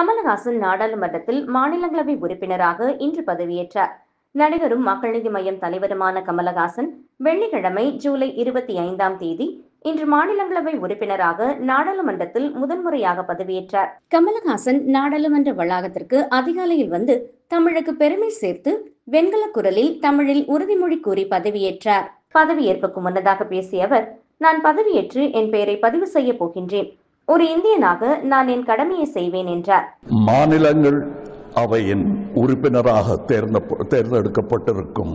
கமலஹாசன் நாடாளுமன்றத்தில் மாநிலங்களவை உறுப்பினராக இன்று பதவியேற்றார். நடிகரும் மக்கள் நீதி மய்யம் தலைவருமான கமலஹாசன் வெள்ளிக்கிழமை ஜூலை 25ஆம் தேதி இன்று மாநிலங்களவை உறுப்பினராக நாடாளுமன்றத்தில் முதன்முறையாக பதவியேற்றார். கமலஹாசன் நாடாளுமன்ற வளாகத்திற்கு அதிகாலையில் வந்து தமிழுக்கு பெருமை சேர்த்து வெண்கல குரலில் தமிழில் உறுதிமொழி கூறி பதவியேற்றார். பதவியேற்புக்கு முன்னதாக பேசிய அவர், நான் பதவியேற்று என் பெயரை பதிவு செய்ய போகின்றேன். ஒரு இந்தியனாக நான் என் கடமையை செய்வேன் என்றார். மாநிலங்கள் அவையின் உறுப்பினராக தேர்ந்தெடுக்கப்பட்டிருக்கும்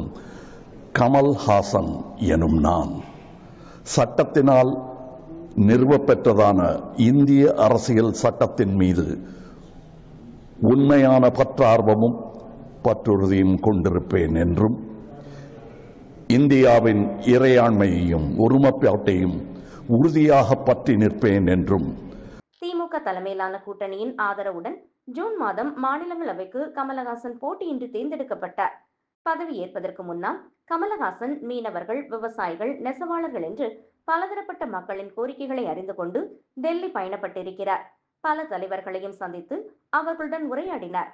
கமல்ஹாசன் எனும் நான் சட்டத்தினால் நிறுவப்பெற்றதான இந்திய அரசியல் சட்டத்தின் மீது உண்மையான பற்றார்வமும் பற்றுறுதியும் கொண்டிருப்பேன் என்றும் இந்தியாவின் இறையாண்மையையும் ஒருமைப்பாட்டையும் உறுதியாக பற்றி நிற்பேன் என்றும் திமுக தலைமையிலான கூட்டணியின் ஆதரவுடன் ஜூன் மாதம் மாநிலங்களவைக்கு கமலஹாசன் போட்டியின்றி தேர்ந்தெடுக்கப்பட்டார். பதவியேற்பதற்கு முன்னால் கமலஹாசன் மீனவர்கள், விவசாயிகள், நெசவாளர்கள் என்று பலதரப்பட்ட மக்களின் கோரிக்கைகளை அறிந்து கொண்டு டெல்லி பயணப்பட்டிருக்கிறார். பல தலைவர்களையும் சந்தித்து அவர்களுடன் உரையாடினார்.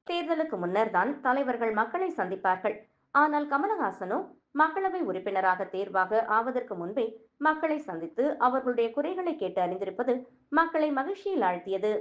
தேர்தலுக்கு முன்னர் தான் தலைவர்கள் மக்களை சந்திப்பார்கள். ஆனால் கமலஹாசனோ மக்களவை உறுப்பினராக தேர்வாக ஆவதற்கு முன்பே மக்களை சந்தித்து அவர்களுடைய குறைகளை கேட்டு அறிந்திருப்பது மக்களை மகிழ்ச்சியில் ஆழ்த்தியது.